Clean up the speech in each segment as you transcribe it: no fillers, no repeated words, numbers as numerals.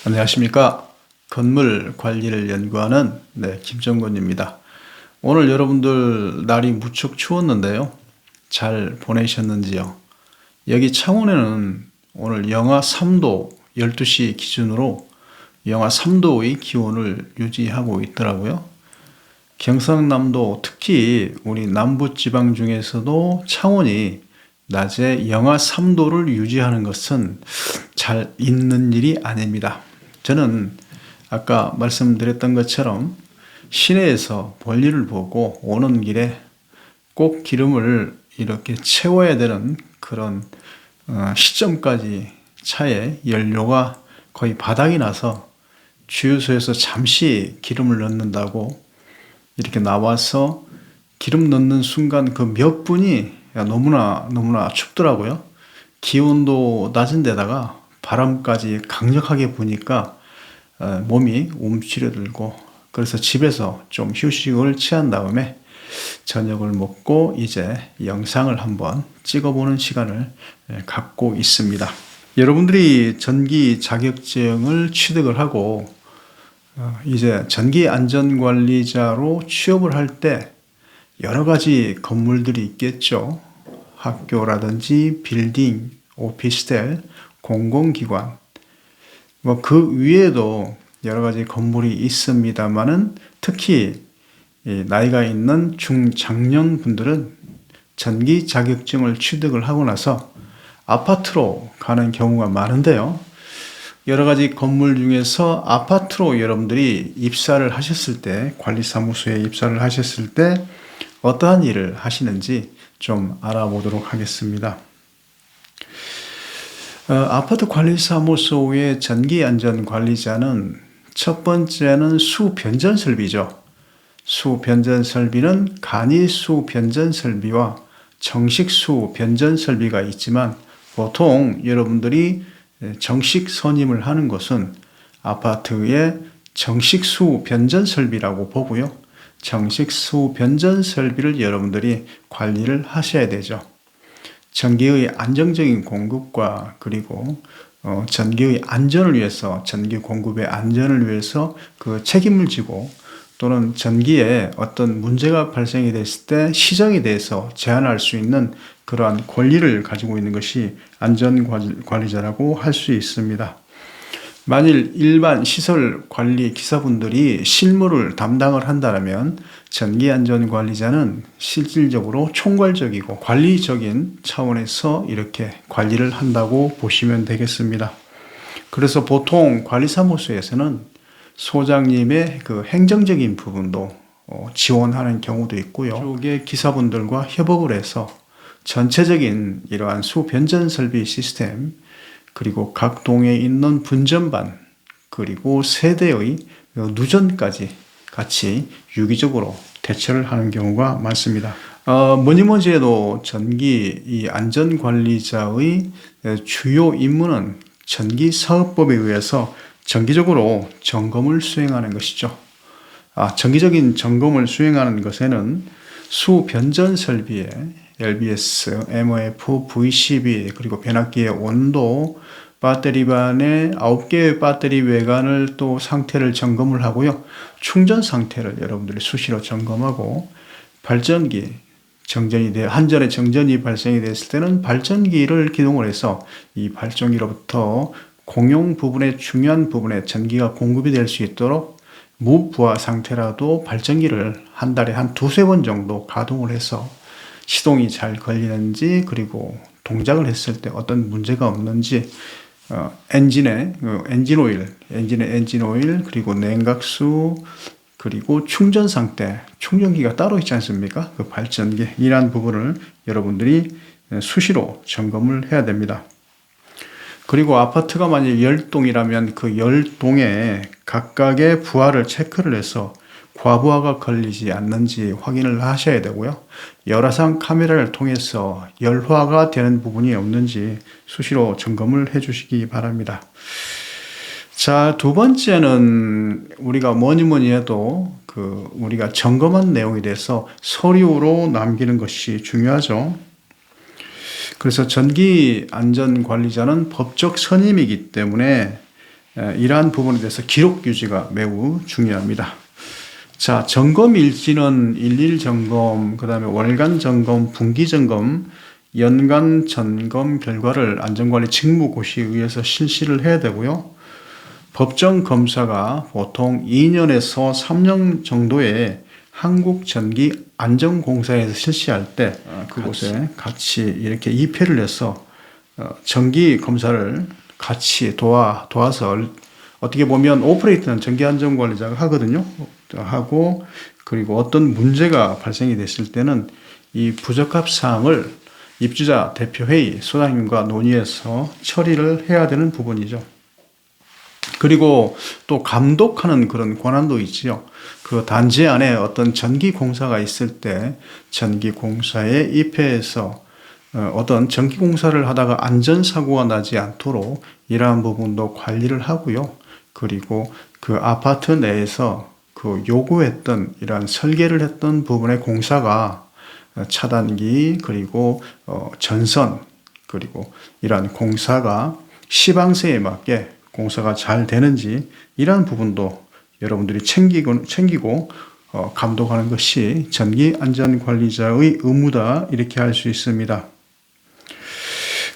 안녕하십니까. 건물 관리를 연구하는 김정근입니다. 오늘 여러분들 날이 무척 추웠는데요. 잘 보내셨는지요? 여기 창원에는 오늘 영하 3도, 12시 기준으로 영하 3도의 기온을 유지하고 있더라고요. 경상남도, 특히 우리 남부지방 중에서도 창원이 낮에 영하 3도를 유지하는 것은 잘 있는 일이 아닙니다. 저는 아까 말씀드렸던 것처럼 시내에서 볼일을 보고 오는 길에 꼭 기름을 이렇게 채워야 되는 그런 시점까지 차에 연료가 거의 바닥이 나서 주유소에서 잠시 기름을 넣는다고 이렇게 나와서 기름 넣는 순간 그 몇 분이 너무나 춥더라고요. 기온도 낮은 데다가 바람까지 강력하게 부니까 몸이 움츠려들고, 그래서 집에서 좀 휴식을 취한 다음에 저녁을 먹고 이제 영상을 한번 찍어보는 시간을 갖고 있습니다. 여러분들이 전기 자격증을 취득을 하고 이제 전기 안전관리자로 취업을 할 때 여러 가지 건물들이 있겠죠. 학교라든지 빌딩, 오피스텔, 공공기관, 그 위에도 여러 가지 건물이 있습니다만은 특히 나이가 있는 중장년 분들은 전기 자격증을 취득을 하고 나서 아파트로 가는 경우가 많은데요. 여러 가지 건물 중에서 아파트로 여러분들이 입사를 하셨을 때, 관리사무소에 입사를 하셨을 때 어떠한 일을 하시는지 좀 알아보도록 하겠습니다. 아파트 관리사무소의 전기안전관리자는 첫 번째는 수변전 설비죠. 수변전 설비는 간이수 변전 설비와 정식수 변전 설비가 있지만 보통 여러분들이 정식 선임을 하는 것은 아파트의 정식수 변전 설비라고 보고요. 정식수 변전 설비를 여러분들이 관리를 하셔야 되죠. 전기의 안정적인 공급과 그리고 전기의 안전을 위해서, 전기 공급의 안전을 위해서 그 책임을 지고, 또는 전기에 어떤 문제가 발생이 됐을 때 시정에 대해서 제한할 수 있는 그러한 권리를 가지고 있는 것이 안전관리자라고 할 수 있습니다. 만일 일반 시설관리 기사분들이 실무를 담당을 한다면 전기안전관리자는 실질적으로 총괄적이고 관리적인 차원에서 이렇게 관리를 한다고 보시면 되겠습니다. 그래서 보통 관리사무소에서는 소장님의 그 행정적인 부분도 지원하는 경우도 있고요. 쪽의 기사분들과 협업을 해서 전체적인 이러한 수변전 설비 시스템, 그리고 각 동에 있는 분전반, 그리고 세대의 누전까지 같이 유기적으로 대처를 하는 경우가 많습니다. 뭐니뭐니 해도 전기 이 안전관리자의 주요 임무는 전기사업법에 의해서 정기적으로 점검을 수행하는 것이죠. 정기적인 점검을 수행하는 것에는 수변전 설비에 LBS, MOF, VCB, 그리고 변압기의 온도, 배터리반의 9개의 배터리 외관을 또 상태를 점검을 하고요. 충전 상태를 여러분들이 수시로 점검하고, 발전기, 한전에 정전이 발생이 됐을 때는 발전기를 기동을 해서 이 발전기로부터 공용 부분의 중요한 부분에 전기가 공급이 될 수 있도록 무부하 상태라도 발전기를 한 달에 한 두세 번 정도 가동을 해서 시동이 잘 걸리는지, 그리고 동작을 했을 때 어떤 문제가 없는지, 엔진의 엔진 오일, 그리고 냉각수, 그리고 충전 상태, 충전기가 따로 있지 않습니까? 그 발전기, 이러한 부분을 여러분들이 수시로 점검을 해야 됩니다. 그리고 아파트가 만약 10동이라면 그 10동에 각각의 부하를 체크를 해서 과부하가 걸리지 않는지 확인을 하셔야 되고요. 열화상 카메라를 통해서 열화가 되는 부분이 없는지 수시로 점검을 해 주시기 바랍니다. 자, 두 번째는 우리가 뭐니 해도 우리가 점검한 내용에 대해서 서류로 남기는 것이 중요하죠. 그래서 전기안전관리자는 법적 선임이기 때문에 이러한 부분에 대해서 기록 유지가 매우 중요합니다. 자, 점검 일지는 일일 점검, 그 다음에 월간 점검, 분기 점검, 연간 점검 결과를 안전관리 직무고시에 의해서 실시를 해야 되고요. 법정 검사가 보통 2년에서 3년 정도의 한국전기안전공사에서 실시할 때 그곳에 같이 이렇게 입회를 해서 전기 검사를 같이 도와서 어떻게 보면 오퍼레이터는 전기안전관리자가 하거든요. 하고 그리고 어떤 문제가 발생이 됐을 때는 이 부적합 사항을 입주자 대표회의 소장님과 논의해서 처리를 해야 되는 부분이죠. 그리고 또 감독하는 그런 권한도 있지요. 그 단지 안에 어떤 전기공사가 있을 때 전기공사에 입회해서 어떤 전기공사를 하다가 안전사고가 나지 않도록 이러한 부분도 관리를 하고요. 그리고 그 아파트 내에서 그 요구했던 이러한 설계를 했던 부분의 공사가 차단기 그리고 전선 그리고 이러한 공사가 시방세에 맞게 공사가 잘 되는지 이러한 부분도 여러분들이 챙기고 감독하는 것이 전기안전관리자의 의무다 이렇게 할 수 있습니다.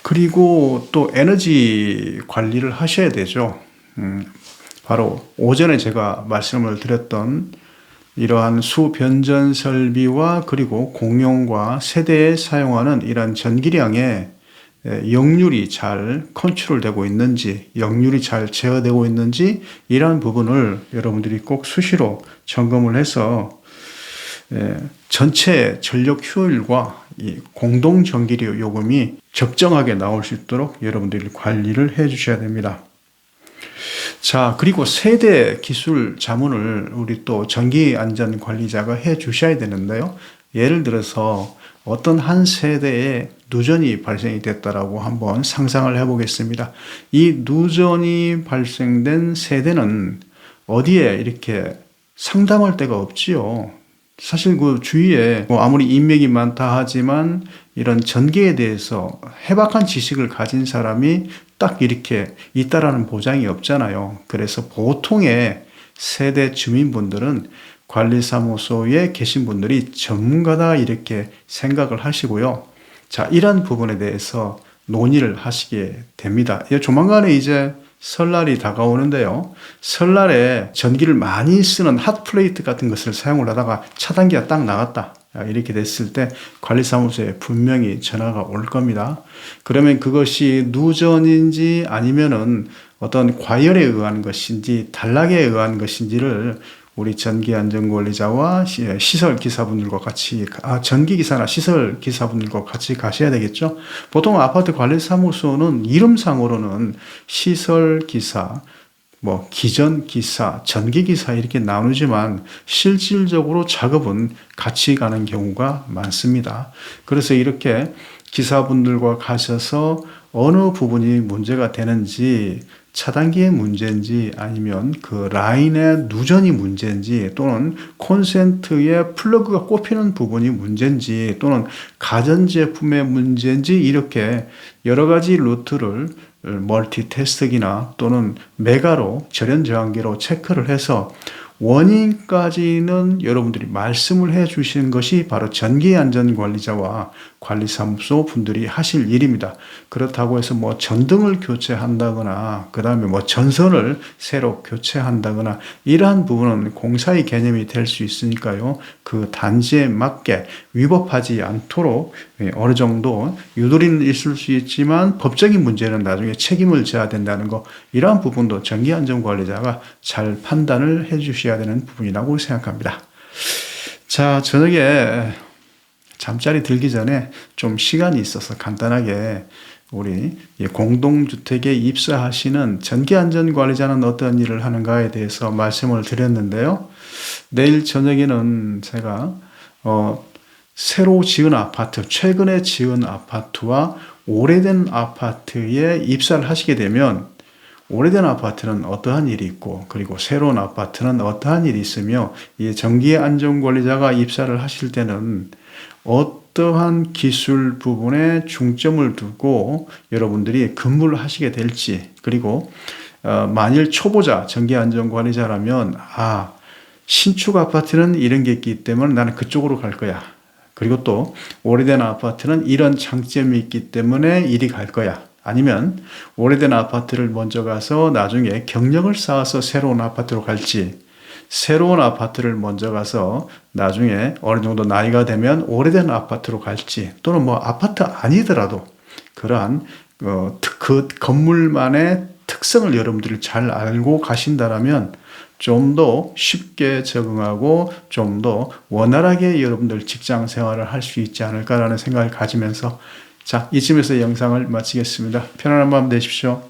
그리고 또 에너지 관리를 하셔야 되죠. 바로 오전에 제가 말씀을 드렸던 이러한 수변전 설비와 그리고 공용과 세대에 사용하는 이러한 전기량의 역률이 잘 컨트롤되고 있는지, 역률이 잘 제어되고 있는지 이러한 부분을 여러분들이 꼭 수시로 점검을 해서 전체 전력 효율과 이 공동 전기료 요금이 적정하게 나올 수 있도록 여러분들이 관리를 해 주셔야 됩니다. 자, 그리고 세대 기술 자문을 우리 또 전기안전관리자가 해 주셔야 되는데요. 예를 들어서 어떤 한 세대에 누전이 발생이 됐다라고 한번 상상을 해보겠습니다. 이 누전이 발생된 세대는 어디에 이렇게 상담할 데가 없지요. 사실 그 주위에 아무리 인맥이 많다 하지만 이런 전기에 대해서 해박한 지식을 가진 사람이 딱 이렇게 있다라는 보장이 없잖아요. 그래서 보통의 세대 주민분들은 관리사무소에 계신 분들이 전문가다 이렇게 생각을 하시고요. 자, 이런 부분에 대해서 논의를 하시게 됩니다. 조만간에 이제 설날이 다가오는데요. 설날에 전기를 많이 쓰는 핫플레이트 같은 것을 사용을 하다가 차단기가 딱 나갔다. 이렇게 됐을 때 관리사무소에 분명히 전화가 올 겁니다. 그러면 그것이 누전인지 아니면은 어떤 과열에 의한 것인지 단락에 의한 것인지를 우리 전기안전관리자와 시설기사분들과 같이, 전기기사나 시설기사분들과 같이 가셔야 되겠죠. 보통 아파트 관리사무소는 이름상으로는 시설기사, 기전기사, 전기기사 이렇게 나누지만 실질적으로 작업은 같이 가는 경우가 많습니다. 그래서 이렇게 기사분들과 가셔서 어느 부분이 문제가 되는지 차단기의 문제인지 아니면 그 라인의 누전이 문제인지 또는 콘센트의 플러그가 꼽히는 부분이 문제인지 또는 가전제품의 문제인지 이렇게 여러 가지 루트를 멀티테스트기나 또는 메가로 절연저항기로 체크를 해서 원인까지는 여러분들이 말씀을 해 주시는 것이 바로 전기안전관리자와 관리사무소 분들이 하실 일입니다. 그렇다고 해서 전등을 교체한다거나 그 다음에 전선을 새로 교체한다거나 이러한 부분은 공사의 개념이 될 수 있으니까요. 그 단지에 맞게 위법하지 않도록 어느 정도 유도리는 있을 수 있지만 법적인 문제는 나중에 책임을 져야 된다는 거 이러한 부분도 전기안전관리자가 잘 판단을 해 주셔야 되는 부분이라고 생각합니다. 자, 저녁에 잠자리 들기 전에 좀 시간이 있어서 간단하게 우리 공동주택에 입사하시는 전기안전관리자는 어떤 일을 하는가에 대해서 말씀을 드렸는데요. 내일 저녁에는 제가 새로 지은 아파트, 최근에 지은 아파트와 오래된 아파트에 입사를 하시게 되면 오래된 아파트는 어떠한 일이 있고 그리고 새로운 아파트는 어떠한 일이 있으며 이 전기안전관리자가 입사를 하실 때는 어떠한 기술 부분에 중점을 두고 여러분들이 근무를 하시게 될지 그리고 만일 초보자 전기안전관리자라면 신축 아파트는 이런 게 있기 때문에 나는 그쪽으로 갈 거야. 그리고 또 오래된 아파트는 이런 장점이 있기 때문에 이리 갈 거야. 아니면 오래된 아파트를 먼저 가서 나중에 경력을 쌓아서 새로운 아파트로 갈지, 새로운 아파트를 먼저 가서 나중에 어느 정도 나이가 되면 오래된 아파트로 갈지, 또는 뭐 아파트 아니더라도 그러한 그 건물만의 특성을 여러분들이 잘 알고 가신다라면 좀 더 쉽게 적응하고 좀 더 원활하게 여러분들 직장 생활을 할 수 있지 않을까라는 생각을 가지면서 자, 이쯤에서 영상을 마치겠습니다. 편안한 밤 되십시오.